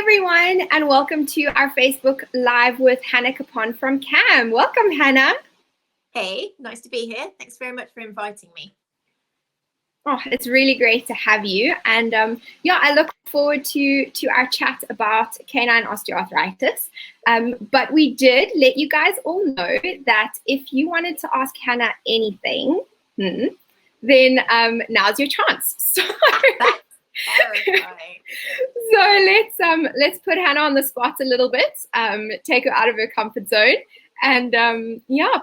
everyone, and welcome to our Facebook Live with Hannah Capon from CAM. Welcome, Hannah. Hey, nice to be here. Thanks very much for inviting me. Oh, it's really great to have you. And I look forward to our chat about canine osteoarthritis. But we did let you guys all know that if you wanted to ask Hannah anything, then now's your chance. So, let's put Hannah on the spot a little bit, take her out of her comfort zone, and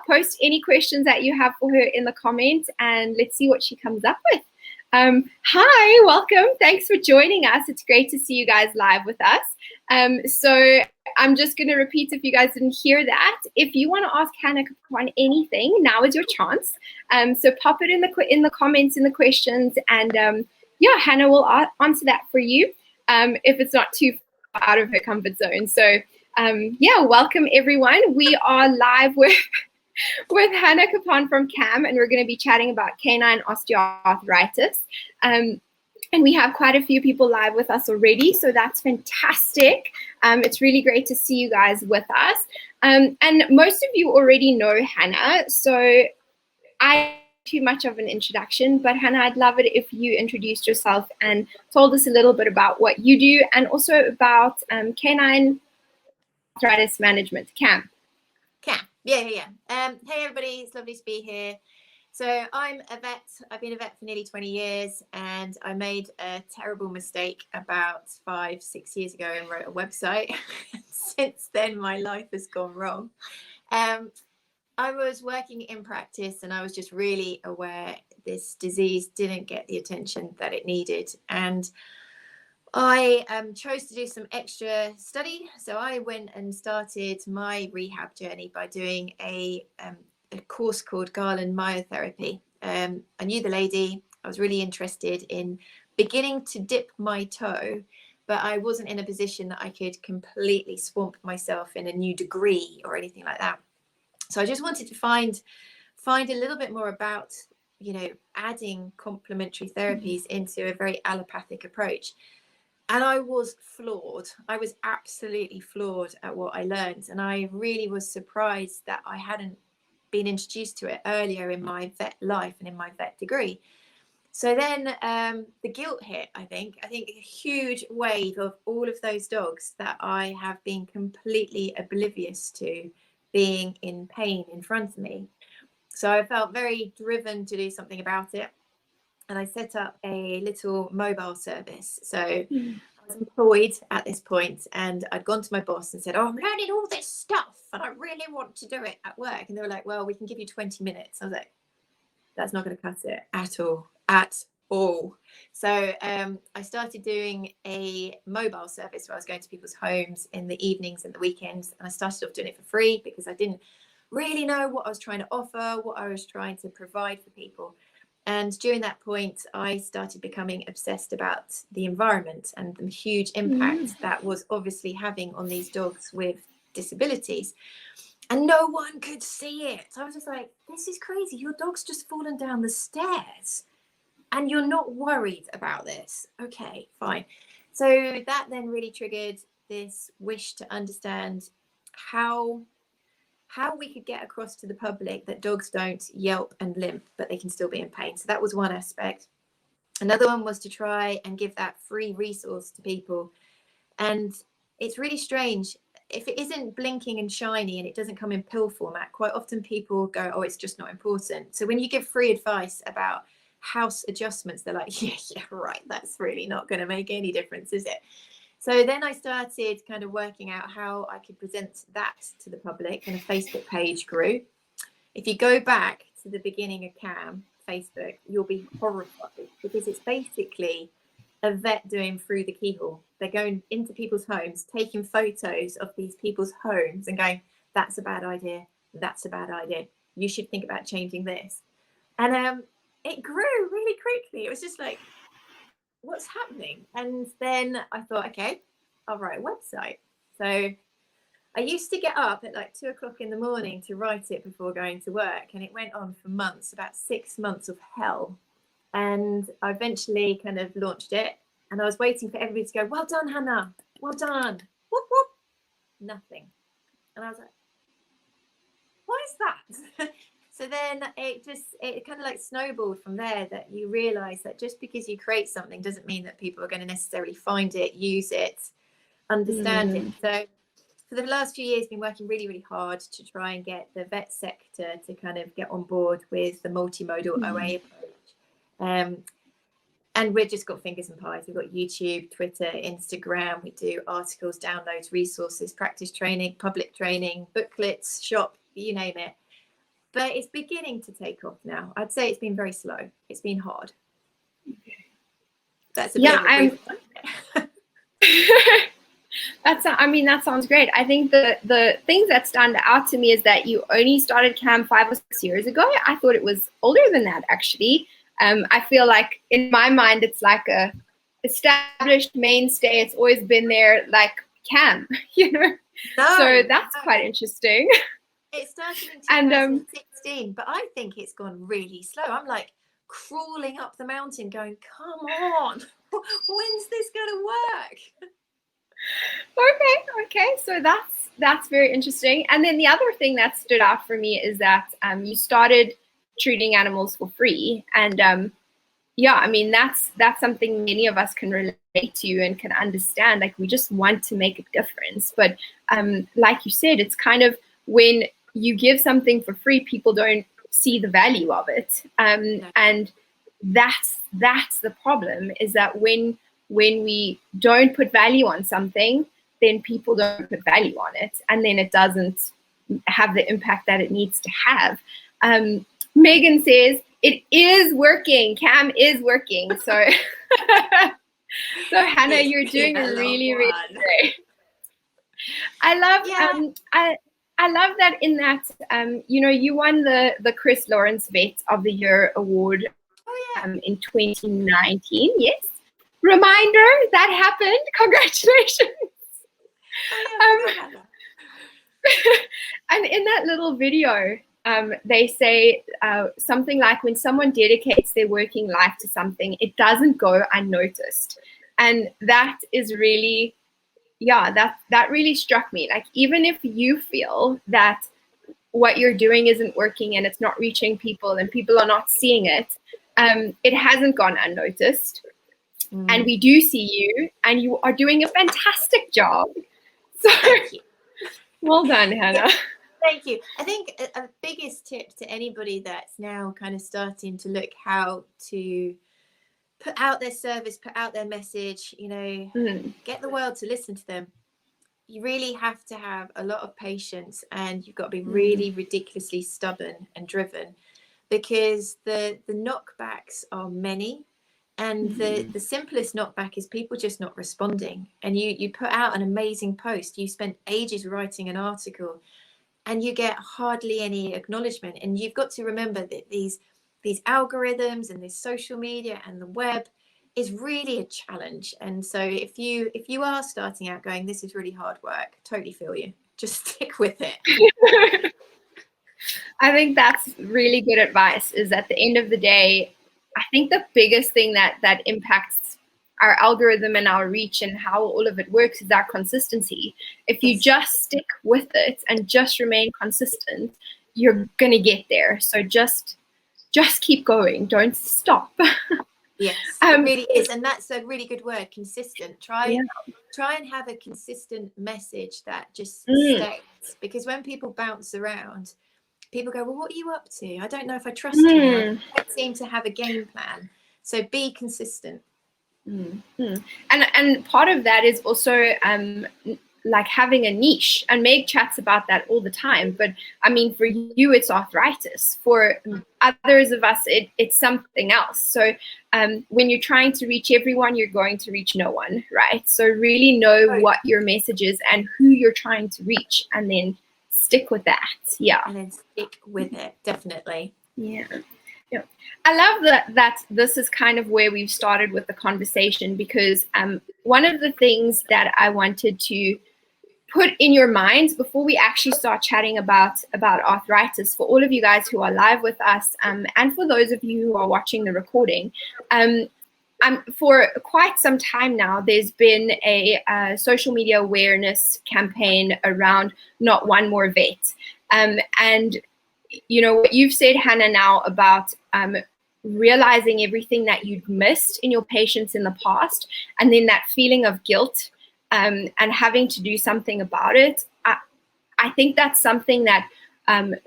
post any questions that you have for her in the comments, and let's see what she comes up with. Hi, welcome. Thanks for joining us. It's great to see you guys live with us. So I'm just going to repeat if you guys didn't hear that. If you want to ask Hannah on anything, now is your chance. So pop it in the comments, in the questions, and Hannah will answer that for you if it's not too far out of her comfort zone. So welcome everyone. We are live with Hannah Capon from CAM, and we're going to be chatting about canine osteoarthritis. And we have quite a few people live with us already, so that's fantastic. It's really great to see you guys with us. And most of you already know Hannah, so I too much of an introduction, but Hannah, I'd love it if you introduced yourself and told us a little bit about what you do and also about canine arthritis management, CAM. Yeah. Hey everybody, it's lovely to be here. So I'm a vet. I've been a vet for nearly 20 years, and I made a terrible mistake about 5-6 years ago and wrote a website. Since then, my life has gone wrong. I was working in practice, and I was just really aware this disease didn't get the attention that it needed. And I chose to do some extra study. So I went and started my rehab journey by doing a course called Garland myotherapy. I knew the lady. I was really interested in beginning to dip my toe, but I wasn't in a position that I could completely swamp myself in a new degree or anything like that. So I just wanted to find a little bit more about, adding complementary therapies into a very allopathic approach. And I was floored. I was absolutely floored at what I learned. And I really was surprised that I hadn't been introduced to it earlier in my vet life and in my vet degree. So then the guilt hit, I think a huge wave of all of those dogs that I have been completely oblivious to being in pain in front of me. So I felt very driven to do something about it. And I set up a little mobile service. So I was employed at this point, and I'd gone to my boss and said, I'm learning all this stuff and I really want to do it at work. And they were like, well, we can give you 20 minutes. I was like, that's not going to cut it at all. So I started doing a mobile service where I was going to people's homes in the evenings and the weekends. And I started off doing it for free because I didn't really know what I was trying to offer, what I was trying to provide for people. And during that point, I started becoming obsessed about the environment and the huge impact that was obviously having on these dogs with disabilities. And no one could see it. So I was just like, this is crazy. Your dog's just fallen down the stairs and you're not worried about this. Okay, fine. So that then really triggered this wish to understand how we could get across to the public that dogs don't yelp and limp, but they can still be in pain. So that was one aspect. Another one was to try and give that free resource to people. And it's really strange. If it isn't blinking and shiny and it doesn't come in pill format, quite often people go, oh, it's just not important. So when you give free advice about house adjustments, they're like, yeah, right. That's really not going to make any difference, is it? So then I started kind of working out how I could present that to the public, and a Facebook page grew. If you go back to the beginning of CAM Facebook, you'll be horrified because it's basically a vet doing through the keyhole. They're going into people's homes, taking photos of these people's homes and going, that's a bad idea. That's a bad idea. You should think about changing this. And it grew really quickly. It was just like, what's happening? And then I thought, okay, I'll write a website. So I used to get up at like 2:00 in the morning to write it before going to work. And it went on for months, about 6 months of hell. And I eventually kind of launched it. And I was waiting for everybody to go, well done, Hannah. well done. Whoop, whoop. Nothing. And I was like, what is that? So then it kind of like snowballed from there, that you realize that just because you create something doesn't mean that people are going to necessarily find it, use it, understand it. So for the last few years, been working really, really hard to try and get the vet sector to kind of get on board with the multimodal OA approach. And we've just got fingers and pies. We've got YouTube, Twitter, Instagram. We do articles, downloads, resources, practice training, public training, booklets, shop, you name it. But it's beginning to take off now. I'd say it's been very slow. It's been hard. That's a bit of a that sounds great. I think the things that stand out to me is that you only started CAM 5 or 6 years ago. I thought it was older than that, actually. I feel like in my mind, it's like a established mainstay. It's always been there, like CAM, you know? So that's quite interesting. It started in 2016, but I think it's gone really slow. I'm like crawling up the mountain going, come on, when's this going to work? Okay. So that's very interesting. And then the other thing that stood out for me is that you started treating animals for free. And that's something many of us can relate to and can understand. Like, we just want to make a difference. But like you said, it's kind of when you give something for free, people don't see the value of it. And that's the problem, is that when we don't put value on something, then people don't put value on it, and then it doesn't have the impact that it needs to have. Megan says it is working. CAM is working. So, so Hannah, you're doing really, really great. I love that in that, you won the Chris Lawrence Vet of the Year award in 2019. Yes. Reminder, that happened. Congratulations. And in that little video, they say something like, when someone dedicates their working life to something, it doesn't go unnoticed. And that is really, that really struck me. Like, even if you feel that what you're doing isn't working and it's not reaching people and people are not seeing it, it hasn't gone unnoticed. And we do see you, and you are doing a fantastic job. So well done, Hannah. Thank you. I think a biggest tip to anybody that's now kind of starting to look how to put out their service, put out their message, get the world to listen to them. You really have to have a lot of patience, and you've got to be really ridiculously stubborn and driven, because the knockbacks are many. And the simplest knockback is people just not responding. And you put out an amazing post, you spent ages writing an article, and you get hardly any acknowledgement. And you've got to remember that these algorithms and this social media and the web is really a challenge. And so if you are starting out going, this is really hard work, totally feel you. Just stick with it. I think that's really good advice, is at the end of the day, I think the biggest thing that impacts our algorithm and our reach and how all of it works is our consistency. If you just stick with it and just remain consistent, you're going to get there. So just keep going. Don't stop. Yes, it really is. And that's a really good word, consistent. Try and have a consistent message that just stays. Because when people bounce around, people go, well, what are you up to? I don't know if I trust you. I don't seem to have a game plan. So be consistent. And part of that is also like having a niche, and Meg chats about that all the time. But I mean, for you, it's arthritis. For others of us, it's something else. So when you're trying to reach everyone, you're going to reach no one, right? So really know what your message is and who you're trying to reach, and then stick with that. And then stick with it, definitely. I love that this is kind of where we've started with the conversation, because one of the things that I wanted to put in your minds before we actually start chatting about arthritis, for all of you guys who are live with us, and for those of you who are watching the recording, for quite some time now, there's been a social media awareness campaign around not one more vet. And, you know, what you've said, Hannah, now about realizing everything that you'd missed in your patients in the past, and then that feeling of guilt and having to do something about it. I think that's something that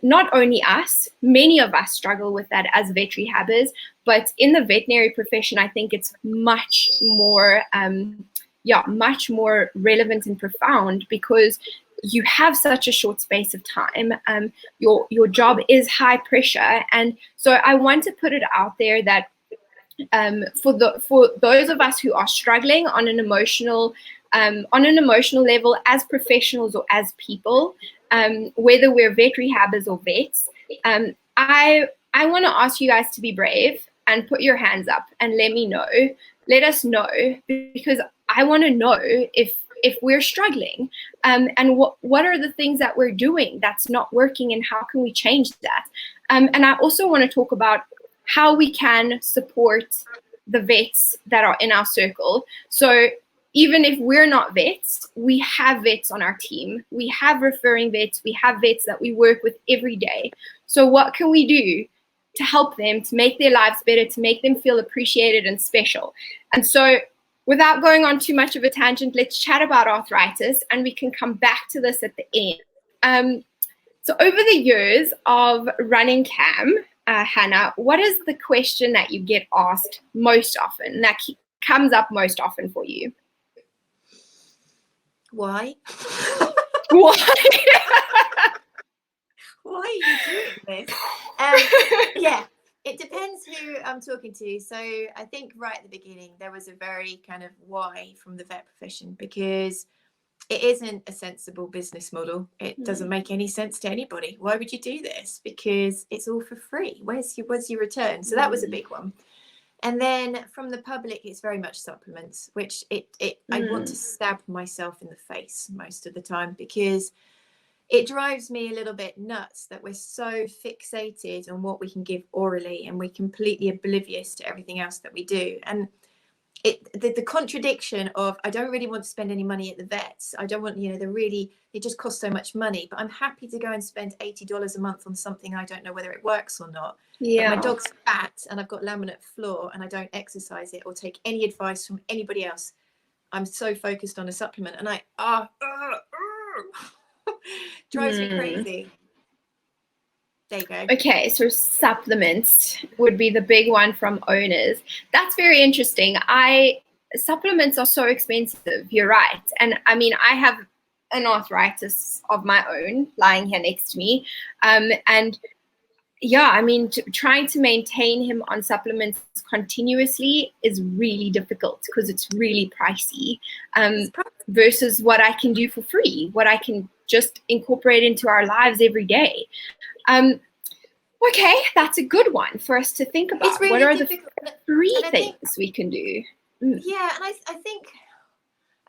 not only us, many of us struggle with that as vet rehabbers, but in the veterinary profession, I think it's much more, much more relevant and profound, because you have such a short space of time. Your job is high pressure, and so I want to put it out there that for those of us who are struggling on an emotional level as professionals or as people, whether we're vet rehabbers or vets, I want to ask you guys to be brave and put your hands up and let us know, because I want to know if we're struggling, and what are the things that we're doing that's not working, and how can we change that. And I also want to talk about how we can support the vets that are in our circle. So even if we're not vets, we have vets on our team. We have referring vets. We have vets that we work with every day. So what can we do to help them, to make their lives better, to make them feel appreciated and special? And so without going on too much of a tangent, let's chat about arthritis, and we can come back to this at the end. So over the years of running CAM, Hannah, what is the question that you get asked most often, that comes up most often for you? Why? Why? Why are you doing this? Yeah, it depends who I'm talking to. So I think right at the beginning, there was a very kind of why from the vet profession, because it isn't a sensible business model. It doesn't make any sense to anybody. Why would you do this? Because it's all for free. Where's your return? So that was a big one. And then from the public, it's very much supplements, which I want to stab myself in the face most of the time, because it drives me a little bit nuts that we're so fixated on what we can give orally, and we're completely oblivious to everything else that we do. And the contradiction of, I don't really want to spend any money at the vets. I don't want, they just cost so much money, but I'm happy to go and spend $80 a month on something I don't know whether it works or not. Yeah. But my dog's fat and I've got laminate floor and I don't exercise it or take any advice from anybody else. I'm so focused on a supplement, and drives me crazy. There you go. Okay, so supplements would be the big one from owners. That's very interesting. Supplements are so expensive. You're right. And I mean, I have an arthritis of my own lying here next to me. And yeah, I mean, trying to maintain him on supplements continuously is really difficult, because it's really pricey, versus what I can do for free, what I can just incorporate into our lives every day. Okay, that's a good one for us to think about. Really what are difficult. The three things we can do? Yeah, and I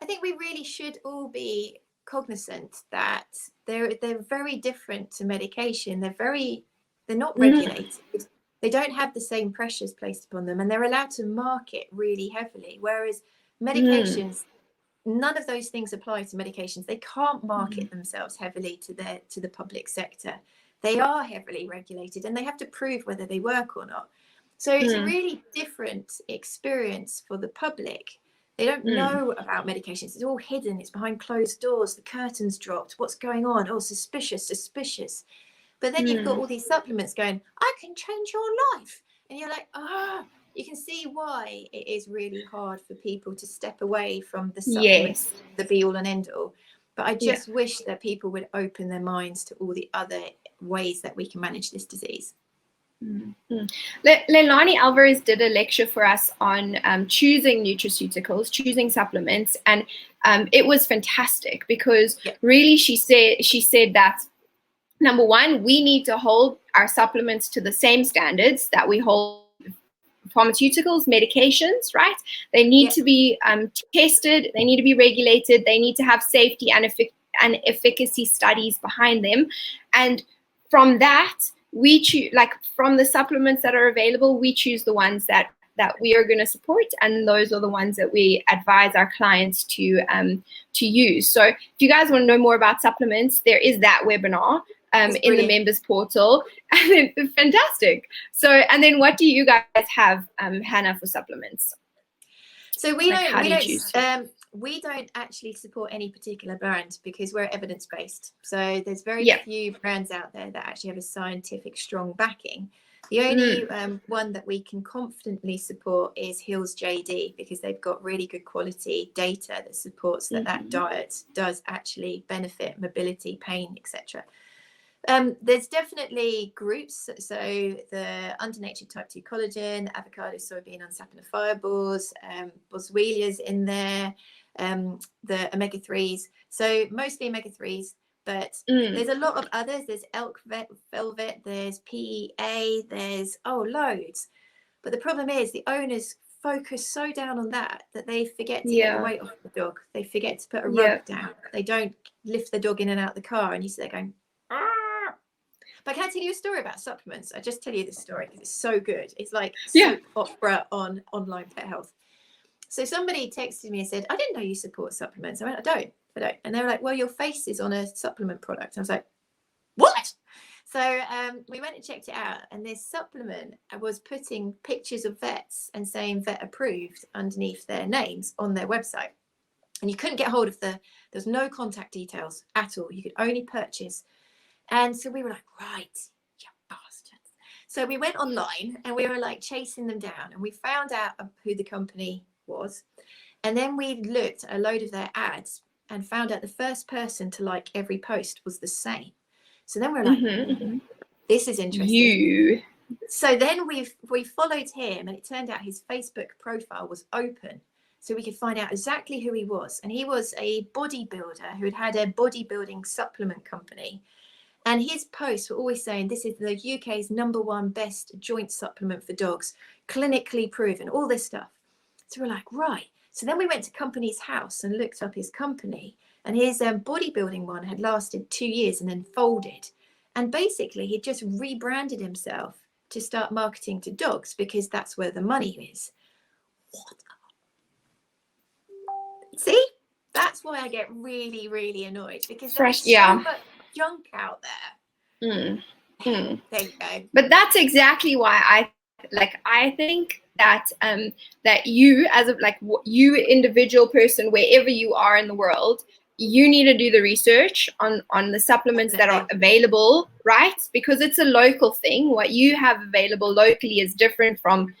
think we really should all be cognizant that they're very different to medication. They're not regulated. They don't have the same pressures placed upon them, and they're allowed to market really heavily. Whereas medications, none of those things apply to medications. They can't market themselves heavily to the public sector. They are heavily regulated, and they have to prove whether they work or not. So it's a really different experience for the public. They don't know about medications. It's all hidden. It's behind closed doors. The curtains dropped. What's going on? Oh, suspicious. But then you've got all these supplements going, I can change your life. And you're like, you can see why it is really hard for people to step away from the supplements, the be all and end all. But I just wish that people would open their minds to all the other ways that we can manage this disease. Leilani Alvarez did a lecture for us on choosing nutraceuticals, choosing supplements, and it was fantastic, because really she said that, number one, we need to hold our supplements to the same standards that we hold pharmaceuticals, medications, right? They need to be tested, they need to be regulated, they need to have safety and efficacy studies behind them. And from that, we choose, like from the supplements that are available, we choose the ones that we are going to support, and those are the ones that we advise our clients to use. So if you guys want to know more about supplements, there is that webinar in the members portal. And then, fantastic. So, and then what do you guys have, Hannah, for supplements? So we don't actually support any particular brand because we're evidence-based. So there's very few brands out there that actually have a scientific strong backing. The only one that we can confidently support is Hills JD, because they've got really good quality data that supports that diet does actually benefit mobility, pain, etc. There's definitely groups. So the Untitled Type 2 collagen, the avocado, soybean, unsappaner fireballs, boswellia's in there, the omega-3s. So mostly omega-3s, but there's a lot of others. There's elk velvet, there's PEA, there's loads. But the problem is the owners focus so down on that they forget to get the weight off the dog. They forget to put a rug down. They don't lift the dog in and out of the car, and you see they're going. But can I tell you a story about supplements? I just tell you this story because it's so good. It's like soap opera on online pet health. So somebody texted me and said, I didn't know you support supplements. I went, I don't. And they were like, well, your face is on a supplement product. I was like, what? So we went and checked it out. And this supplement was putting pictures of vets and saying vet approved underneath their names on their website. And you couldn't get hold of there's no contact details at all. You could only purchase. And so we were like, right, you bastards. So we went online and we were like chasing them down, and we found out who the company was. And then we looked at a load of their ads and found out the first person to like every post was the same. So then we're like, this is interesting. So then we followed him, and it turned out his Facebook profile was open. So we could find out exactly who he was. And he was a bodybuilder who had a bodybuilding supplement company. And his posts were always saying, this is the UK's #1 best joint supplement for dogs, clinically proven, all this stuff. So we're like, right. So then we went to Company's House and looked up his company. And his bodybuilding one had lasted 2 years and then folded. And basically, he just rebranded himself to start marketing to dogs because that's where the money is. What? See? That's why I get really, really annoyed, because there's so much junk out there. There you go. But that's exactly why I think that that you as you individual person, wherever you are in the world, you need to do the research on the supplements that are available, right? Because it's a local thing. What you have available locally is different from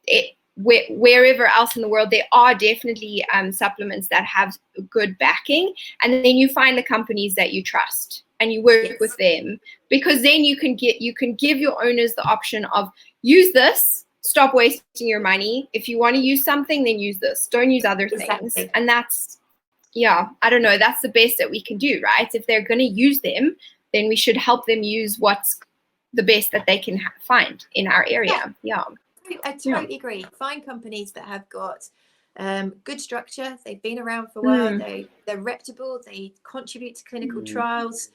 it. Wherever else in the world, there are definitely supplements that have good backing, and then you find the companies that you trust and you work with them, because then you can give your owners the option of use this, stop wasting your money. If you want to use something, then use this. Don't use other things. And that's I don't know. That's the best that we can do, right? If they're going to use them, then we should help them use what's the best that they can find in our area. I totally agree. Find companies that have got good structure. They've been around for a while. They're reputable. They contribute to clinical trials,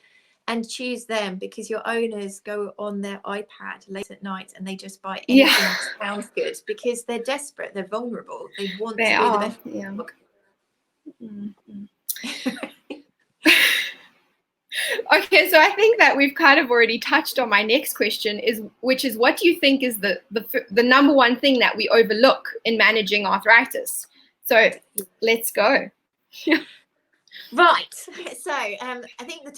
and choose them, because your owners go on their iPad late at night and they just buy anything that sounds good because they're desperate. They're vulnerable. They want to be the best dog. Okay, so I think that we've kind of already touched on my next question, which is what do you think is the #1 thing that we overlook in managing arthritis? So let's go. Right. So I think the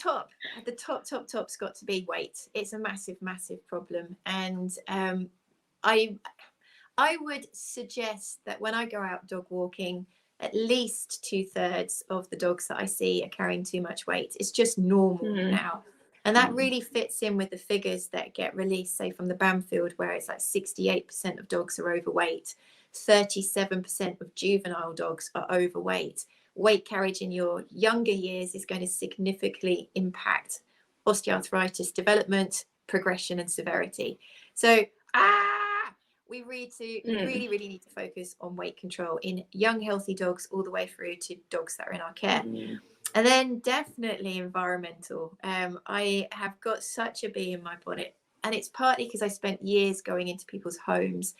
top's got to be weight. It's a massive, massive problem. And I would suggest that when I go out dog walking, at least 2/3 of the dogs that I see are carrying too much weight. It's just normal now. And that really fits in with the figures that get released, say, from the Bamfield, where it's like 68% of dogs are overweight. 37% of juvenile dogs are overweight. Weight carriage in your younger years is going to significantly impact osteoarthritis development, progression, and severity. So, we really, really need to focus on weight control in young, healthy dogs all the way through to dogs that are in our care. And then definitely environmental. I have got such a bee in my bonnet, and it's partly because I spent years going into people's homes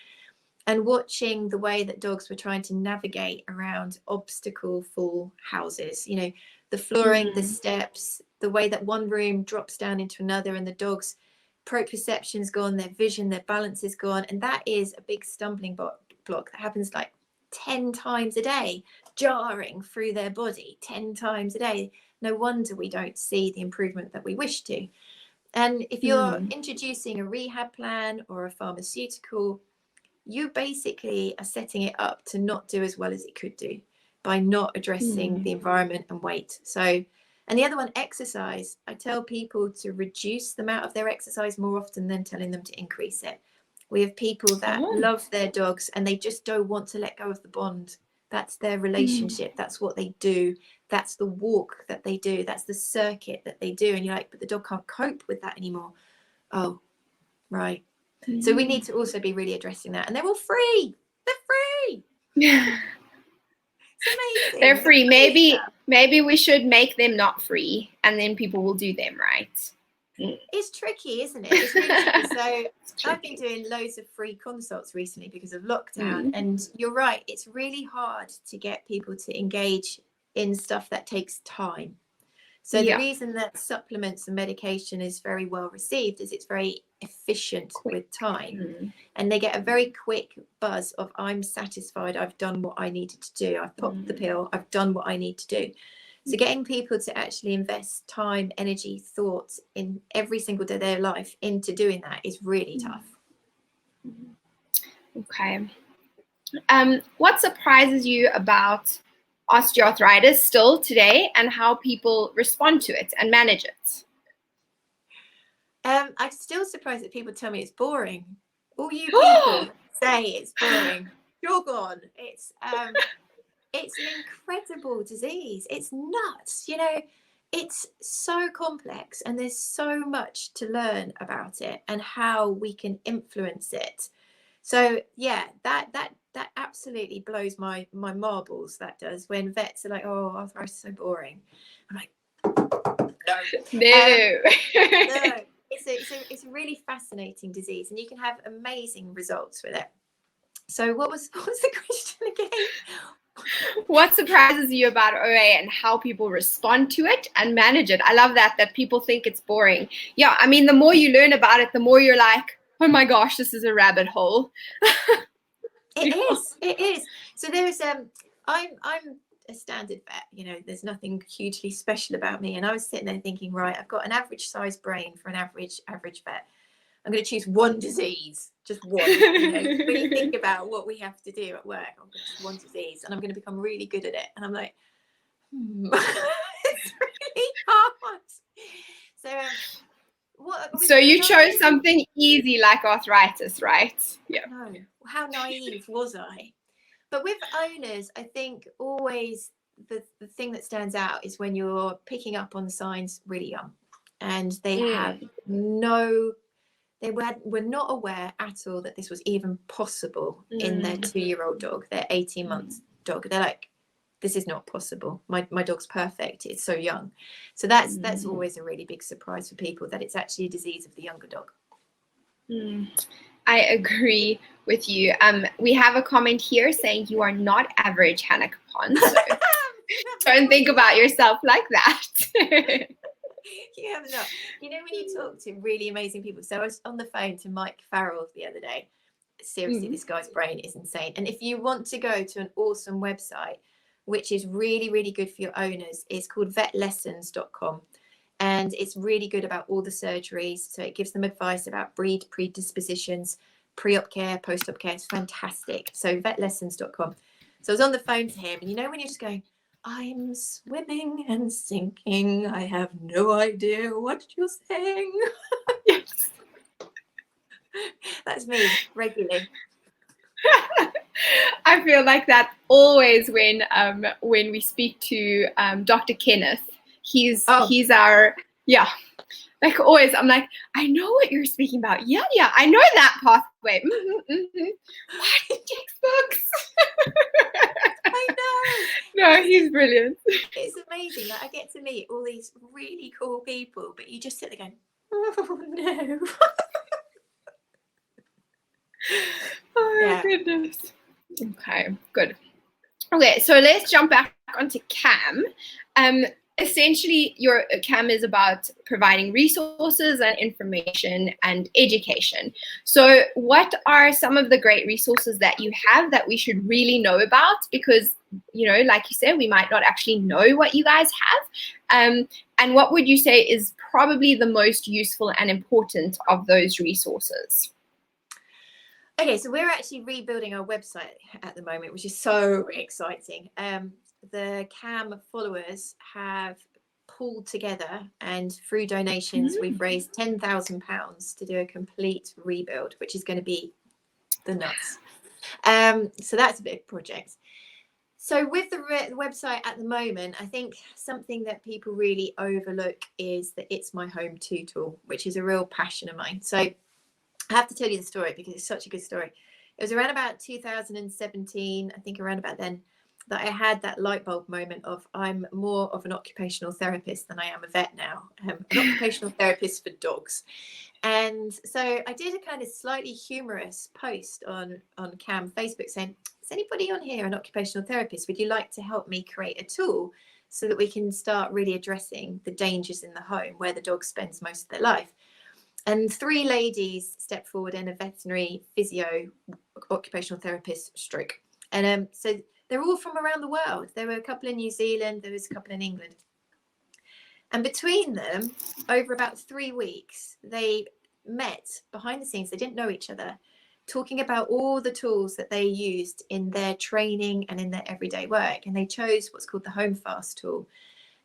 and watching the way that dogs were trying to navigate around obstacle-full houses, you know, the flooring, the steps, the way that one room drops down into another, and the dog's proprioception's gone, their vision, their balance is gone. And that is a big stumbling block that happens like 10 times a day, jarring through their body 10 times a day. No wonder we don't see the improvement that we wish to. And if you're introducing a rehab plan or a pharmaceutical, you basically are setting it up to not do as well as it could do by not addressing the environment and weight. So, and the other one, exercise. I tell people to reduce the amount of their exercise more often than telling them to increase it. We have people that love their dogs and they just don't want to let go of the bond. That's their relationship. That's what they do. That's the walk that they do. That's the circuit that they do. And you're like, but the dog can't cope with that anymore. Oh, right. So we need to also be really addressing that. And they're all free. They're free. Yeah. It's amazing. They're free. Maybe we should make them not free, and then people will do them, right? It's tricky, isn't it? It's really tricky. So I've been doing loads of free consults recently because of lockdown. And you're right, it's really hard to get people to engage in stuff that takes time. So the reason that supplements and medication is very well received is it's very efficient with time. And they get a very quick buzz of, I'm satisfied, I've done what I needed to do, I've popped the pill, I've done what I need to do. So getting people to actually invest time, energy, thoughts in every single day of their life into doing that is really tough. Okay. What surprises you about osteoarthritis still today, and how people respond to it and manage it? I'm still surprised that people tell me it's boring. All you people say it's boring. You're gone. It's an incredible disease. It's nuts. You know, it's so complex and there's so much to learn about it and how we can influence it. So yeah, that absolutely blows my marbles. That does, when vets are like, "Oh, arthritis is so boring." I'm like, no. No. It's a really fascinating disease, and you can have amazing results with it. So what was the question again? What surprises you about OA and how people respond to it and manage it? I love that people think it's boring. Yeah, I mean, the more you learn about it, the more you're like, oh my gosh, this is a rabbit hole. It is. So there's I'm a standard vet, you know, there's nothing hugely special about me. And I was sitting there thinking, right, I've got an average size brain for an average vet. I'm going to choose one disease, just one. You know, when you think about what we have to do at work, I'm going to choose one disease and I'm going to become really good at it. And I'm like, it's really hard. So you chose something easy like arthritis, right? Yeah. No, how naive was I? But with owners, I think always the thing that stands out is when you're picking up on the signs really young, and they have they were not aware at all that this was even possible in their 2-year-old dog, their 18-month dog. They're like, this is not possible. My dog's perfect. It's so young. So that's always a really big surprise for people, that it's actually a disease of the younger dog. I agree with you. We have a comment here saying you are not average, Hannah Capon. So don't think about yourself like that. You have not. You know, when you talk to really amazing people. So I was on the phone to Mike Farrell the other day. Seriously, this guy's brain is insane. And if you want to go to an awesome website, which is really, really good for your owners, it's called vetlessons.com. And it's really good about all the surgeries. So it gives them advice about breed predispositions, pre-op care, post-op care. It's fantastic. So vetlessons.com. So I was on the phone to him, and you know when you're just going, I'm swimming and sinking, I have no idea what you're saying. Yes. That's me regularly. I feel like that always when we speak to Dr. Kenneth. He's our, like always, I'm like, I know what you're speaking about. Yeah, I know that pathway. What textbooks? I know. No, he's brilliant. It's amazing. Like, I get to meet all these really cool people, but you just sit there going, oh no. Oh Yeah. goodness. Okay, good. Okay, so let's jump back onto CAM. Essentially, your CAM is about providing resources and information and education. So what are some of the great resources that you have that we should really know about? Because, you know, like you said, we might not actually know what you guys have. And what would you say is probably the most useful and important of those resources? Okay, so we're actually rebuilding our website at the moment, which is so exciting. The CAM followers have pulled together, and through donations, we've raised £10,000 to do a complete rebuild, which is going to be the nuts. So that's a big project. So with the website at the moment, I think something that people really overlook is the It's My Home 2 tool, which is a real passion of mine. So I have to tell you the story because it's such a good story. It was around about 2017, I think around about then, that I had that light bulb moment of I'm more of an occupational therapist than I am a vet now. An occupational therapist for dogs. And so I did a kind of slightly humorous post on CAM Facebook saying, is anybody on here an occupational therapist? Would you like to help me create a tool so that we can start really addressing the dangers in the home where the dog spends most of their life? And 3 ladies stepped forward, and a veterinary physio, occupational therapist, stroke. And so they're all from around the world. There were a couple in New Zealand, there was a couple in England. And between them, over about 3 weeks, they met behind the scenes. They didn't know each other, talking about all the tools that they used in their training and in their everyday work. And they chose what's called the Home Fast tool.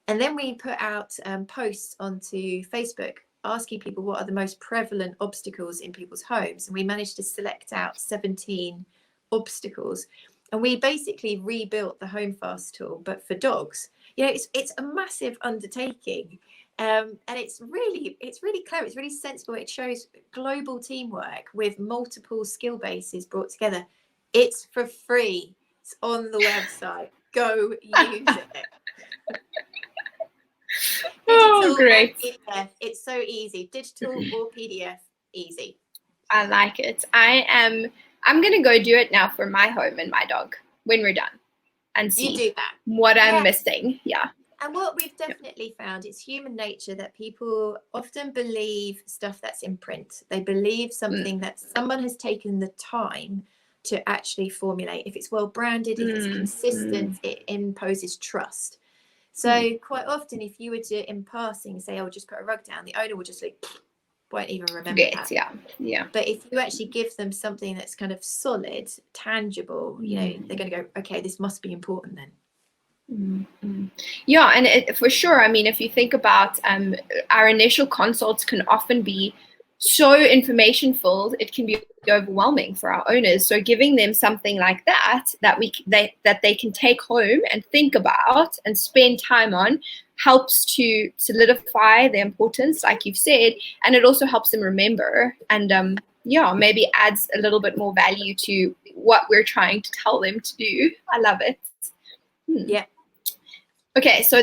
And then we put out posts onto Facebook asking people what are the most prevalent obstacles in people's homes. And we managed to select out 17 obstacles. And we basically rebuilt the Home Fast tool, but for dogs. You know, it's a massive undertaking. And it's really clever. It's really sensible. It shows global teamwork with multiple skill bases brought together. It's for free. It's on the website. Go use it. Oh, great. PDF. It's so easy. Digital or PDF, easy. I like it. I'm going to go do it now for my home and my dog when we're done and see You do that. what I'm missing. Yeah. And what we've definitely found is human nature that people often believe stuff that's in print. They believe something that someone has taken the time to actually formulate. If it's well branded, if it's consistent, it imposes trust. So quite often, if you were to, in passing, say, "Oh, just put a rug down," the owner will just like, won't even remember that. Yeah. But if you actually give them something that's kind of solid, tangible, you know, they're going to go, okay, this must be important then. Yeah, and for sure. I mean, if you think about our initial consults can often be so information filled, it can be overwhelming for our owners. So giving them something like that they can take home and think about and spend time on helps to solidify the importance, like you've said, and it also helps them remember and maybe adds a little bit more value to what we're trying to tell them to do. I love it. Yeah. Okay, so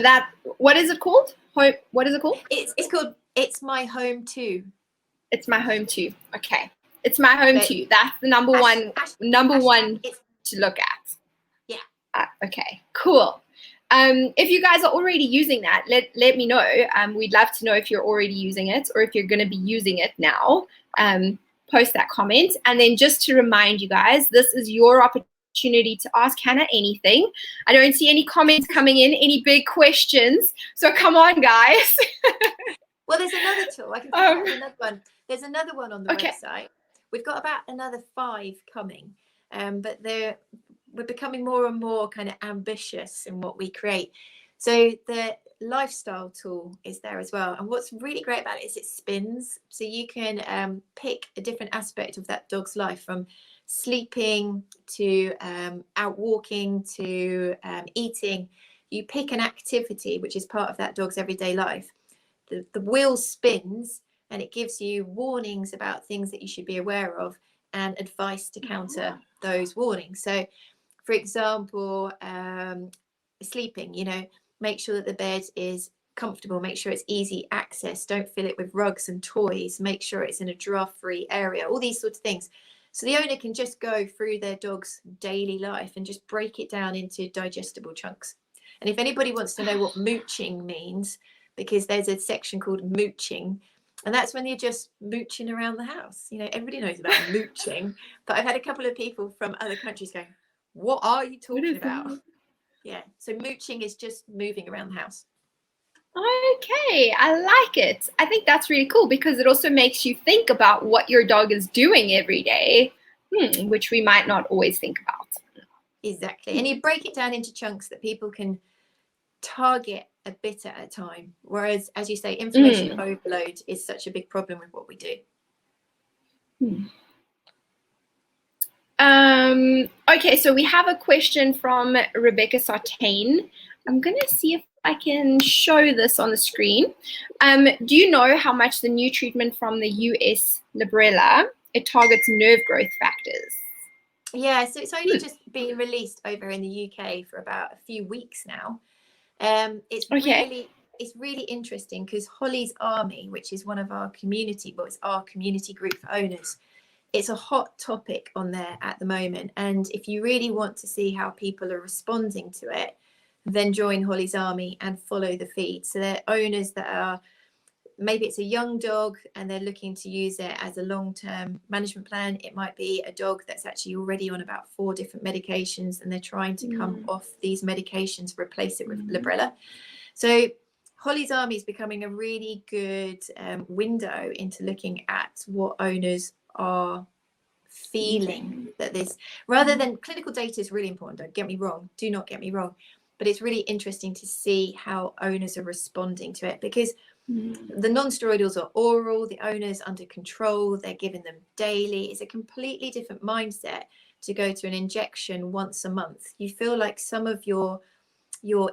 what is it called? What is it called? It's called It's My Home 2. It's My Home 2. Okay. It's My Home 2. That's the number one to look at. Yeah. Okay, cool. If you guys are already using that, let me know. We'd love to know if you're already using it or if you're going to be using it now. Post that comment. And then just to remind you guys, this is your opportunity to ask Hannah anything. I don't see any comments coming in, any big questions. So come on, guys. Well, there's another tool. I can tell you another one. There's another one on the website. We've got about another 5 coming, but we're becoming more and more kind of ambitious in what we create. So the lifestyle tool is there as well. And what's really great about it is it spins. So you can pick a different aspect of that dog's life, from sleeping to out walking to eating. You pick an activity which is part of that dog's everyday life. The wheel spins and it gives you warnings about things that you should be aware of and advice to counter those warnings. So, for example, sleeping, you know, make sure that the bed is comfortable, make sure it's easy access, don't fill it with rugs and toys, make sure it's in a giraffe-free area, all these sorts of things. So the owner can just go through their dog's daily life and just break it down into digestible chunks. And if anybody wants to know what mooching means, because there's a section called mooching, and that's when you're just mooching around the house. You know, everybody knows about mooching, but I've had a couple of people from other countries going, what are you talking about? Yeah, so mooching is just moving around the house. Okay, I like it. I think that's really cool because it also makes you think about what your dog is doing every day, which we might not always think about. Exactly. And you break it down into chunks that people can target a bit at a time. Whereas, as you say, information overload is such a big problem with what we do. Okay, so we have a question from Rebecca Sartain. I'm going to see if I can show this on the screen. Do you know how much the new treatment from the US Librela, it targets nerve growth factors? Yeah, so it's only just been released over in the UK for about a few weeks now. It's really interesting because Holly's Army, which is one of our community, well, it's our community group for owners. It's a hot topic on there at the moment. And if you really want to see how people are responding to it, then join Holly's Army and follow the feed. So they're owners that are, maybe it's a young dog and they're looking to use it as a long-term management plan. It might be a dog that's actually already on about 4 different medications and they're trying to come off these medications, replace it with Librela. So Holly's Army is becoming a really good window into looking at what owners are feeling. That this, rather than clinical data, is really important, don't get me wrong, do not get me wrong, but it's really interesting to see how owners are responding to it, because the non-steroidals are oral, the owner's under control, they're giving them daily. It's a completely different mindset to go to an injection once a month. You feel like some of your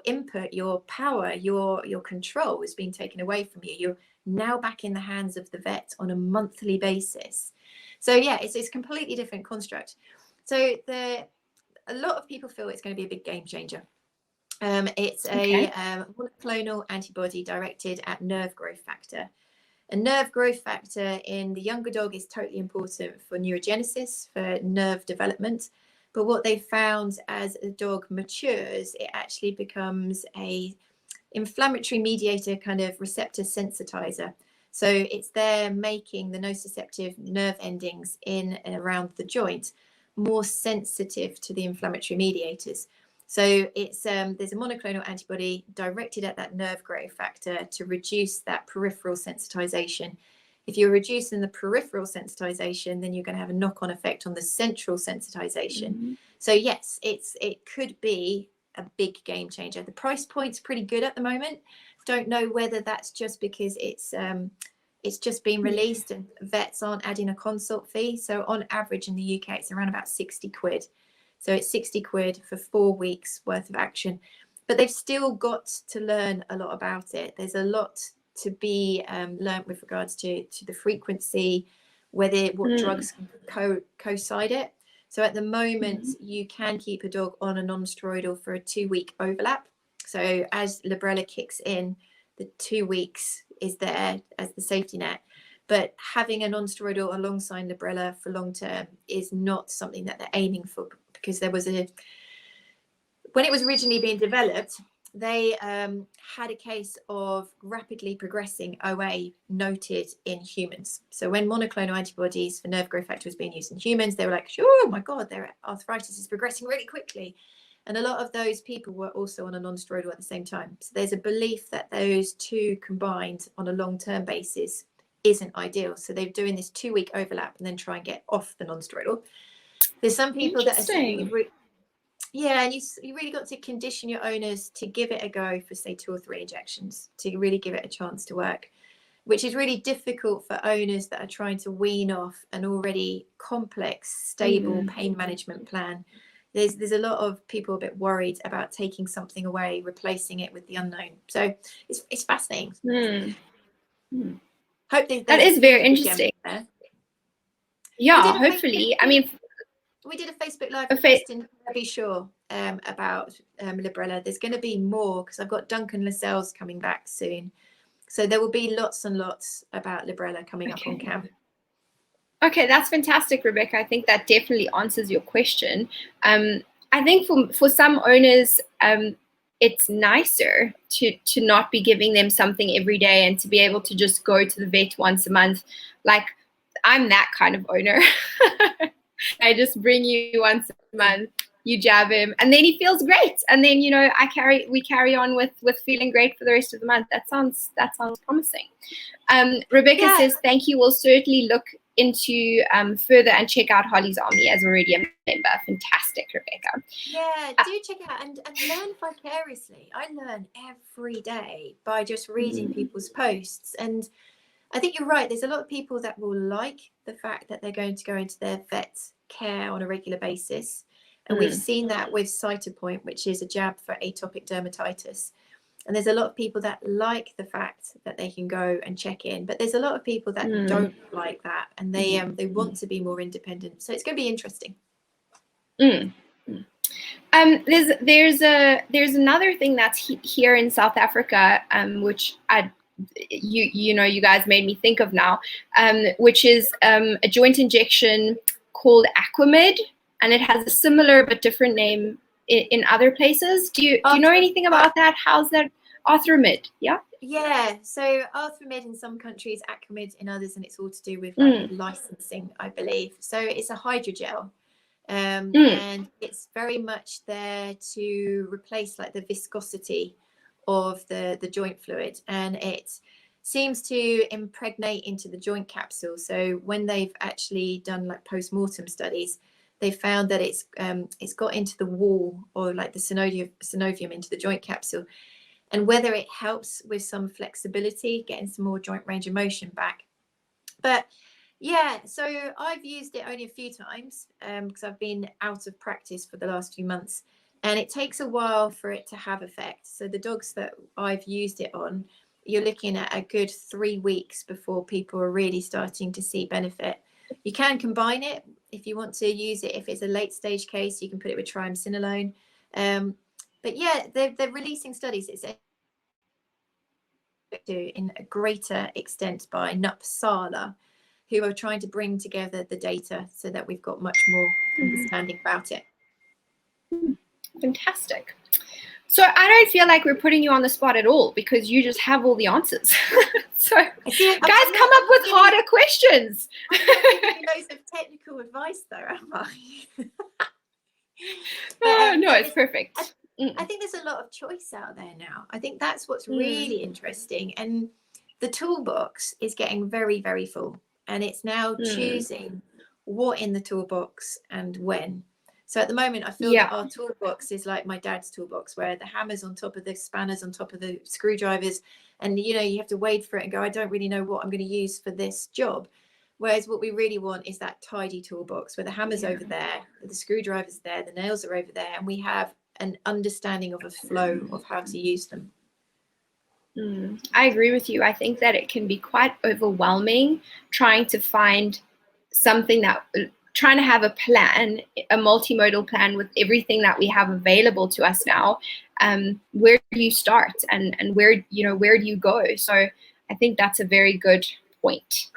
input, your power, your control is being taken away from you. You're now back in the hands of the vet on a monthly basis. So yeah, it's a completely different construct. So a lot of people feel it's going to be a big game changer. It's a monoclonal antibody directed at nerve growth factor. A nerve growth factor in the younger dog is totally important for neurogenesis, for nerve development. But what they found as a dog matures, it actually becomes a inflammatory mediator kind of receptor sensitizer. So it's there making the nociceptive nerve endings in and around the joint more sensitive to the inflammatory mediators. So it's there's a monoclonal antibody directed at that nerve growth factor to reduce that peripheral sensitization. If you're reducing the peripheral sensitization, then you're going to have a knock-on effect on the central sensitization. So yes, it could be a big game changer. The price point's pretty good at the moment. Don't know whether that's just because it's just been released and vets aren't adding a consult fee. So on average in the UK, it's around about 60 quid. So it's 60 quid for 4 weeks worth of action. But they've still got to learn a lot about it. There's a lot to be learned with regards to the frequency, what drugs can co-side it. So at the moment, you can keep a dog on a non-steroidal for a 2-week overlap. So as Librela kicks in, the 2 weeks is there as the safety net. But having a non-steroidal alongside Librela for long term is not something that they're aiming for, because there was when it was originally being developed, they had a case of rapidly progressing OA noted in humans. So when monoclonal antibodies for nerve growth factor was being used in humans, they were like, oh my God, their arthritis is progressing really quickly. And a lot of those people were also on a non-steroidal at the same time. So there's a belief that those two combined on a long-term basis isn't ideal. So they're doing this 2-week overlap and then try and get off the non-steroidal. There's some people that are saying, yeah, and you really got to condition your owners to give it a go for, say, 2 or 3 injections to really give it a chance to work, which is really difficult for owners that are trying to wean off an already complex, stable pain management plan. There's a lot of people a bit worried about taking something away, replacing it with the unknown. So it's fascinating. Hope that is very interesting. Yeah, hopefully. We did a Facebook Live question, to be sure, about Librela. There's going to be more because I've got Duncan Lascelles coming back soon. So there will be lots and lots about Librela coming up on cam. Okay, that's fantastic, Rebecca. I think that definitely answers your question. I think for some owners, it's nicer to not be giving them something every day and to be able to just go to the vet once a month. Like, I'm that kind of owner. I just bring you once a month, you jab him, and then he feels great. And then, we carry on with feeling great for the rest of the month. That sounds promising. Rebecca says, thank you. We'll certainly look into further and check out Holly's Army as already a member. Fantastic, Rebecca. Yeah, do check it out and learn vicariously. I learn every day by just reading people's posts. And I think you're right. There's a lot of people that will like the fact that they're going to go into their vet care on a regular basis. And we've seen that with Cytopoint, which is a jab for atopic dermatitis. And there's a lot of people that like the fact that they can go and check in, but there's a lot of people that don't like that, and they want to be more independent. So it's going to be interesting. There's another thing that's here in South Africa, which you guys made me think of now, which is a joint injection called Aquamid, and it has a similar but different name in other places. Do you know anything about that? How's that? Arthramid, yeah? Yeah, so Arthramid in some countries, Aquamid in others, and it's all to do with licensing, I believe. So it's a hydrogel, and it's very much there to replace like the viscosity of the joint fluid, and it seems to impregnate into the joint capsule. So when they've actually done like post-mortem studies, they found that it's got into the wall, or like the synovium into the joint capsule, and whether it helps with some flexibility, getting some more joint range of motion back. But yeah, so I've used it only a few times because I've been out of practice for the last few months, and it takes a while for it to have effect. So the dogs that I've used it on, you're looking at a good 3 weeks before people are really starting to see benefit. You can combine it if you want to use it. If it's a late stage case, you can put it with triamcinolone. But yeah, they're releasing studies. It's in a greater extent by Uppsala, who are trying to bring together the data so that we've got much more understanding about it. Fantastic. So I don't feel like we're putting you on the spot at all, because you just have all the answers. So guys, come up with harder questions. I'm not giving you loads of technical advice though, am I? But, no, it's perfect. I think there's a lot of choice out there now. I think that's what's really interesting. And the toolbox is getting very, very full. And it's now choosing what in the toolbox and when. So at the moment, I feel that our toolbox is like my dad's toolbox, where the hammer's on top of the spanners, on top of the screwdrivers. And, you have to wade for it and go, I don't really know what I'm going to use for this job. Whereas what we really want is that tidy toolbox where the hammer's over there, the screwdriver's there, the nails are over there, and we have an understanding of a flow of how to use them. I agree with you. I think that it can be quite overwhelming trying to find something trying to have a plan, a multimodal plan with everything that we have available to us now. Where do you start, and where do you go? So I think that's a very good point.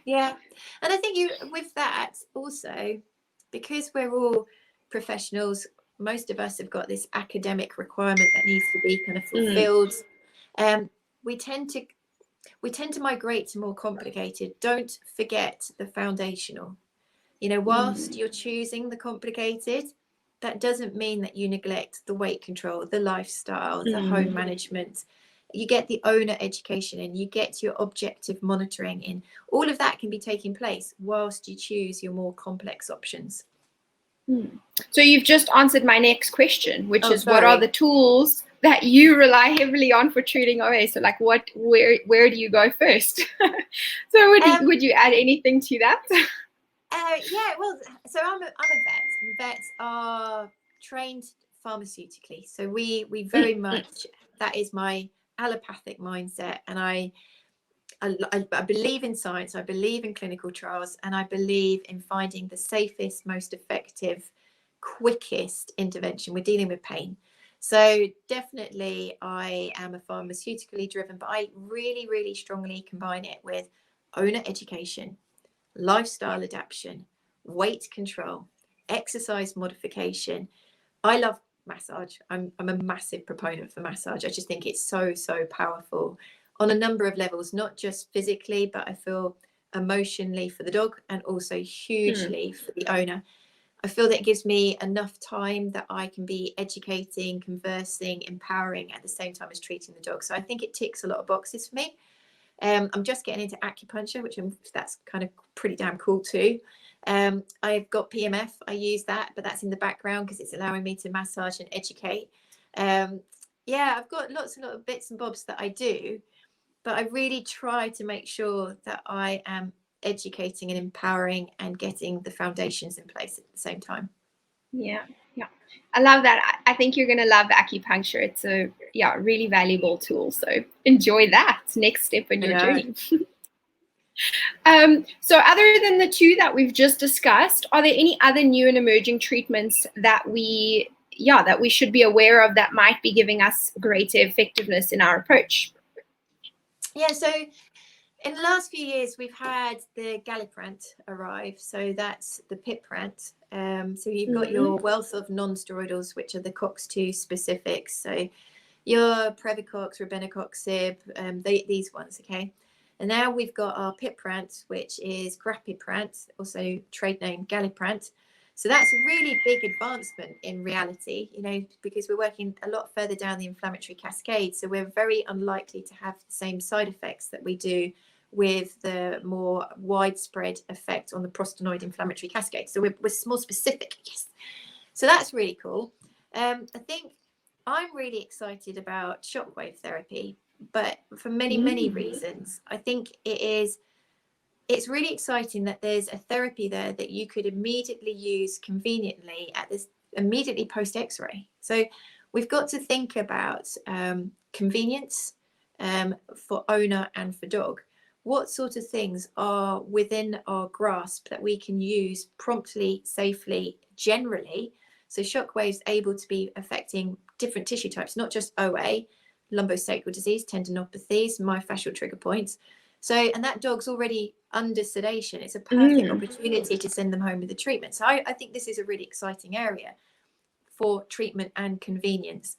Yeah, and I think with that also, because we're all professionals, most of us have got this academic requirement that needs to be kind of fulfilled. We tend to migrate to more complicated. Don't forget the foundational. Whilst you're choosing the complicated, that doesn't mean that you neglect the weight control, the lifestyle, the home management. You get the owner education in, you get your objective monitoring in. All of that can be taking place whilst you choose your more complex options. So you've just answered my next question, which is what are the tools that you rely heavily on for treating OA? So like where do you go first? So would you add anything to that? Yeah, well, so I'm a vet. Vets are trained pharmaceutically. So we very much, that is my allopathic mindset. And I believe in science, I believe in clinical trials, and I believe in finding the safest, most effective, quickest intervention. We're dealing with pain. So definitely I am a pharmaceutically driven, but I really, really strongly combine it with owner education, lifestyle adaptation, weight control, exercise modification. I love massage. I'm a massive proponent for massage. I just think it's so powerful on a number of levels, not just physically, but I feel emotionally for the dog, and also hugely for the owner. I feel that it gives me enough time that I can be educating, conversing, empowering at the same time as treating the dog. So I think it ticks a lot of boxes for me. I'm just getting into acupuncture, that's kind of pretty damn cool too. I've got PMF. I use that, but that's in the background because it's allowing me to massage and educate. Yeah, I've got lots and lots of bits and bobs that I do, but I really try to make sure that I am educating and empowering and getting the foundations in place at the same time. Yeah. I love that. I think you're going to love acupuncture. It's a really valuable tool. So enjoy that next step in your journey. So other than the two that we've just discussed, are there any other new and emerging treatments that we should be aware of that might be giving us greater effectiveness in our approach? Yeah, so in the last few years, we've had the Galliprant arrive. So that's the Piprant. So you've got your wealth of non-steroidals, which are the COX-2 specifics. So your Previcox, Robenacoxib, these ones, okay? And now we've got our Piprant, which is Grapiprant, also trade name Galliprant. So that's a really big advancement in reality, because we're working a lot further down the inflammatory cascade. So we're very unlikely to have the same side effects that we do with the more widespread effect on the prostanoid inflammatory cascade. So we're more specific, yes. So that's really cool. I think I'm really excited about shockwave therapy, but for many reasons. I think it's really exciting that there's a therapy there that you could immediately use conveniently immediately post X-ray. So we've got to think about convenience for owner and for dog. What sort of things are within our grasp that we can use promptly, safely, generally? So shockwaves able to be affecting different tissue types, not just OA, lumbosacral disease, tendinopathies, myofascial trigger points. So, and that dog's already under sedation. It's a perfect opportunity to send them home with the treatment. So I think this is a really exciting area for treatment and convenience.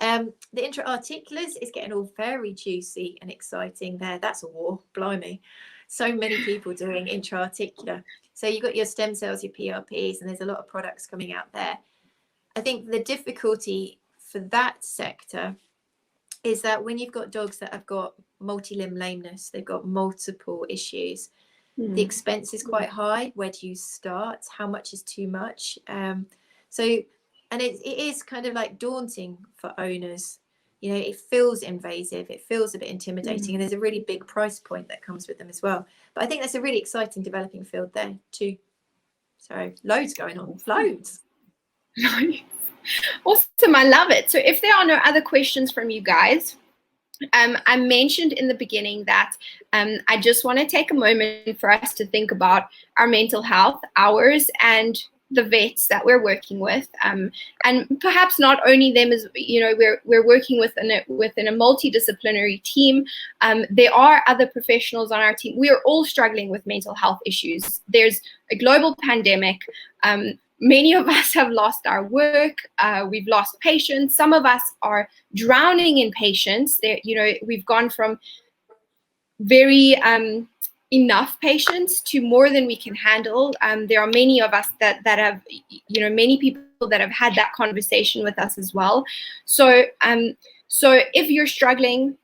The intra-articulars is getting all very juicy and exciting there. That's a war, blimey. So many people doing intra-articular. So you've got your stem cells, your PRPs, and there's a lot of products coming out there. I think the difficulty for that sector is that when you've got dogs that have got multi-limb lameness, they've got multiple issues, the expense is quite high. Where do you start? How much is too much? And it is kind of like daunting for owners. It feels invasive. It feels a bit intimidating. And there's a really big price point that comes with them as well. But I think that's a really exciting developing field there too. So loads going on. Loads. Awesome. I love it. So if there are no other questions from you guys, I mentioned in the beginning that I just want to take a moment for us to think about our mental health, ours, and the vets that we're working with, and perhaps not only them, as we're working within a multidisciplinary team. There are other professionals on our team. We are all struggling with mental health issues. There's a global pandemic. Many of us have lost our work. We've lost patients. Some of us are drowning in patients. We've gone from very enough patients to more than we can handle. There are many of us that have, many people that have had that conversation with us as well. So if you're struggling,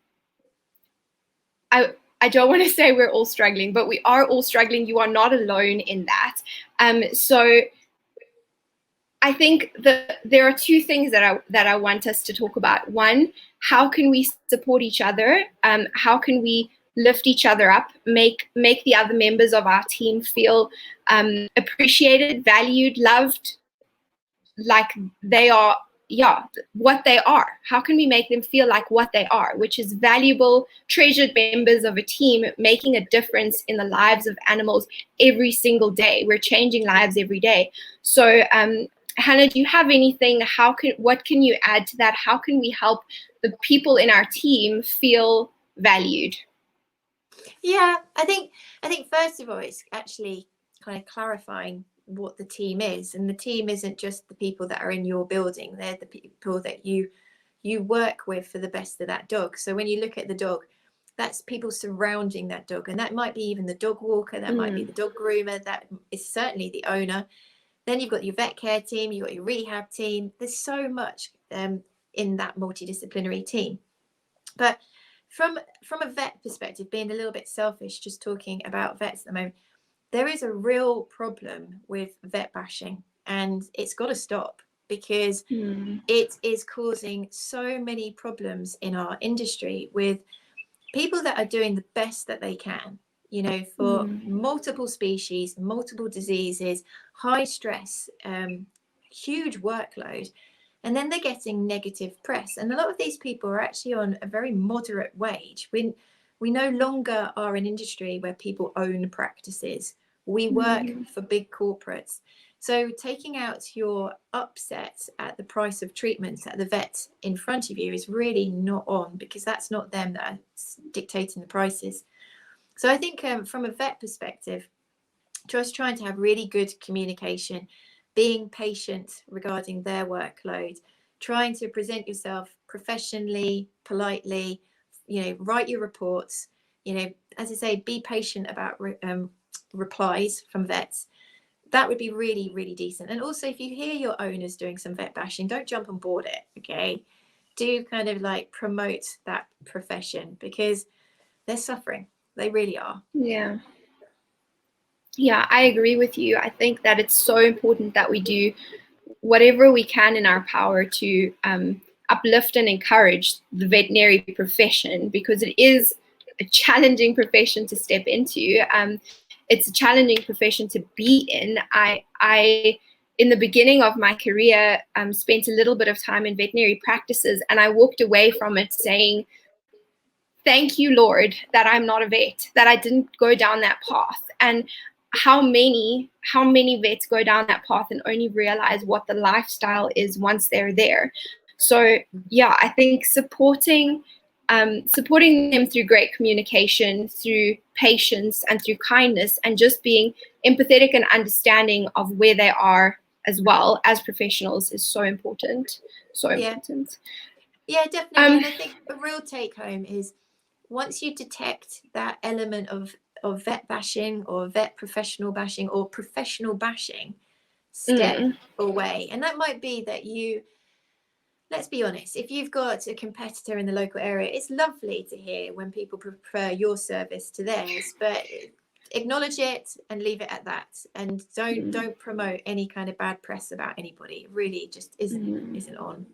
I don't want to say we're all struggling, but we are all struggling. You are not alone in that. So I think there are two things that I want us to talk about. One, how can we support each other? How can we lift each other up, make the other members of our team feel appreciated, valued, loved, like they are, what they are. How can we make them feel like what they are, which is valuable, treasured members of a team making a difference in the lives of animals every single day. We're changing lives every day. So Hannah, do you have anything? What can you add to that? How can we help the people in our team feel valued? Yeah, I think first of all, it's actually kind of clarifying what the team is, and the team isn't just the people that are in your building; they're the people that you work with for the best of that dog. So when you look at the dog, that's people surrounding that dog, and that might be even the dog walker, that might be the dog groomer, that is certainly the owner. Then you've got your vet care team, you've got your rehab team. There's so much in that multidisciplinary team. But from a vet perspective, being a little bit selfish, just talking about vets at the moment, there is a real problem with vet bashing, and it's got to stop, because it is causing so many problems in our industry with people that are doing the best that they can, you know, for multiple species, multiple diseases, high stress, huge workload. And then they're getting negative press. And a lot of these people are actually on a very moderate wage. We no longer are an industry where people own practices. We work for big corporates. So taking out your upset at the price of treatments at the vet in front of you is really not on, because that's not them that are dictating the prices. So I think from a vet perspective, just trying to have really good communication, being patient regarding their workload, trying to present yourself professionally, politely, you know, write your reports, you know, as I say, be patient about replies from vets. That would be really, really decent. And also, if you hear your owners doing some vet bashing, don't jump on board it, okay? Do kind of like promote that profession, because they're suffering. They really are. Yeah. Yeah, I agree with you. I think that it's so important that we do whatever we can in our power to uplift and encourage the veterinary profession, because it is a challenging profession to step into. It's a challenging profession to be in. I in the beginning of my career, spent a little bit of time in veterinary practices, and I walked away from it saying, thank you, Lord, that I'm not a vet, that I didn't go down that path. And how many vets go down that path and only realize what the lifestyle is once they're there. So yeah, I think supporting them through great communication, through patience, and through kindness, and just being empathetic and understanding of where they are as well as professionals is so important. So important. Yeah, definitely. And I think a real take home is, once you detect that element of vet bashing or vet professional bashing or professional bashing, step away. And that might be that you, let's be honest, if you've got a competitor in the local area, it's lovely to hear when people prefer your service to theirs, but acknowledge it and leave it at that. And don't promote any kind of bad press about anybody. It really just isn't on.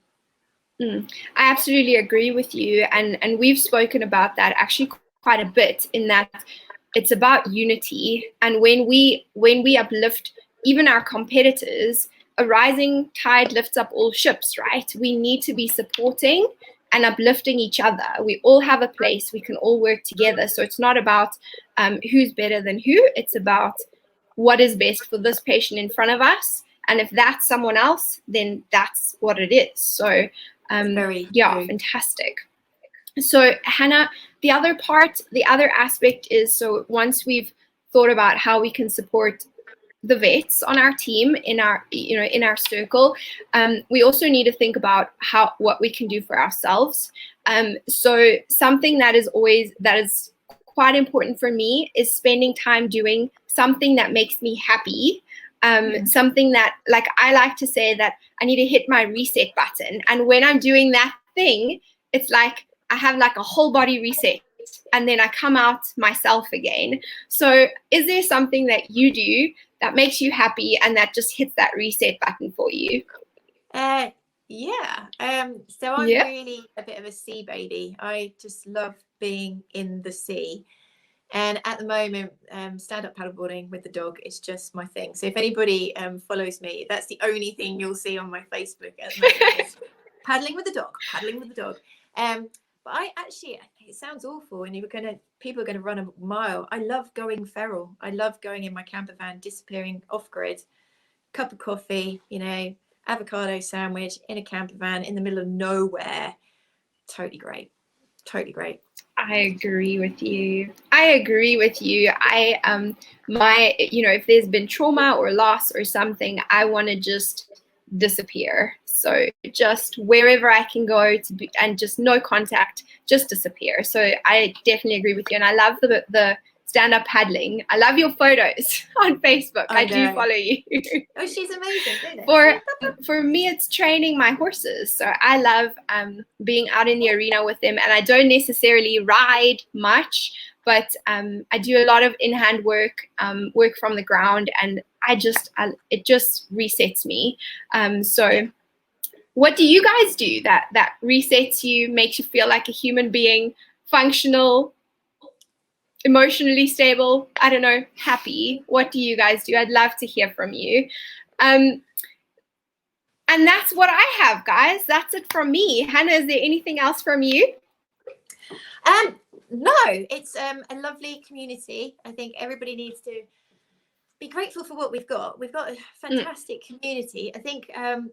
I absolutely agree with you, and we've spoken about that actually quite a bit, in that it's about unity. And when we uplift even our competitors, a rising tide lifts up all ships, right? We need to be supporting and uplifting each other. We all have a place. We can all work together. So it's not about who's better than who. It's about what is best for this patient in front of us. And if that's someone else, then that's what it is. So fantastic. So Hannah, the other aspect is, so once we've thought about how we can support the vets on our team, in our circle, we also need to think about what we can do for ourselves. So something that is quite important for me is spending time doing something that makes me happy. Something that, like, I like to say that I need to hit my reset button. And when I'm doing that thing, it's like I have like a whole body reset, and then I come out myself again. So is there something that you do that makes you happy and that just hits that reset button for you? So I'm really a bit of a sea baby. I just love being in the sea. And at the moment, stand-up paddleboarding with the dog is just my thing. So if anybody follows me, that's the only thing you'll see on my Facebook at the moment is paddling with the dog. But I actually, it sounds awful, and people are gonna run a mile. I love going feral. I love going in my camper van, disappearing off grid, cup of coffee, avocado sandwich in a camper van in the middle of nowhere. Totally great. I agree with you. If there's been trauma or loss or something, I want to just disappear. So just wherever I can go and just no contact, just disappear. So I definitely agree with you. And I love the stand-up paddling. I love your photos on Facebook. I do follow you. Oh, she's amazing, isn't it? For me, it's training my horses. So I love being out in the arena with them. And I don't necessarily ride much, but I do a lot of in-hand work, work from the ground, and it just resets me. So what do you guys do that resets you, makes you feel like a human being, functional, emotionally stable, I don't know, happy? What do you guys do? I'd love to hear from you. And that's what I have, guys. That's it from me. Hannah, is there anything else from you? No, it's a lovely community. I think everybody needs to be grateful for what we've got. We've got a fantastic community. I think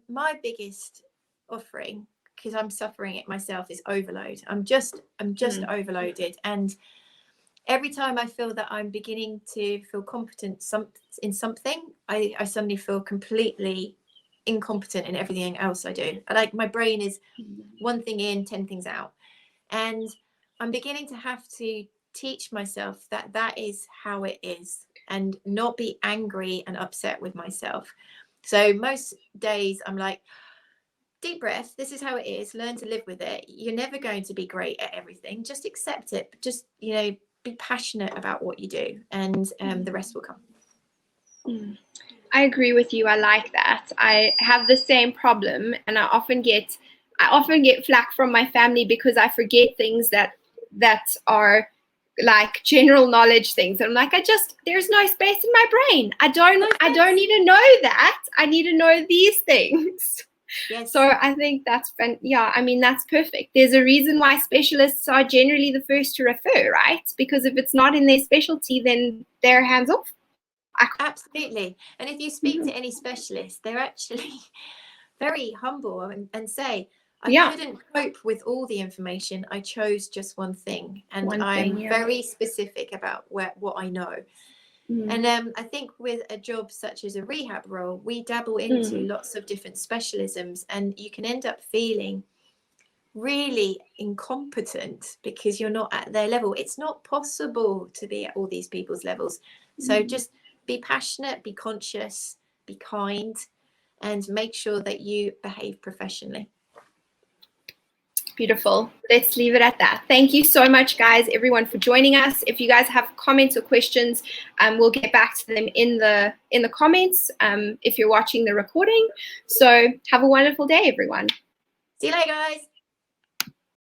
my biggest offering, because I'm suffering it myself, is overload. I'm just overloaded, and every time I feel that I'm beginning to feel competent in something, I suddenly feel completely incompetent in everything else I do. Like, my brain is one thing in, 10 things out, and I'm beginning to have to teach myself that is how it is, and not be angry and upset with myself. So most days I'm like, deep breath, this is how it is, learn to live with it. You're never going to be great at everything, just accept it, but just, be passionate about what you do, and the rest will come. I agree with you. I like that. I have the same problem, and I often get flack from my family because I forget things that are like general knowledge things. And I'm like, there's no space in my brain. I don't need to know that. I need to know these things. Yes. So I think that's perfect. There's a reason why specialists are generally the first to refer, right? Because if it's not in their specialty, then they're hands off. Absolutely. And if you speak to any specialist, they're actually very humble and say, I couldn't cope with all the information. I chose just one thing. And I'm very specific about what I know. And I think with a job such as a rehab role, we dabble into lots of different specialisms, and you can end up feeling really incompetent because you're not at their level. It's not possible to be at all these people's levels. So just be passionate, be conscious, be kind, and make sure that you behave professionally. Beautiful. Let's leave it at that. Thank you so much, guys, everyone, for joining us. If you guys have comments or questions, we'll get back to them in the comments if you're watching the recording. So have a wonderful day, everyone. See you later, guys.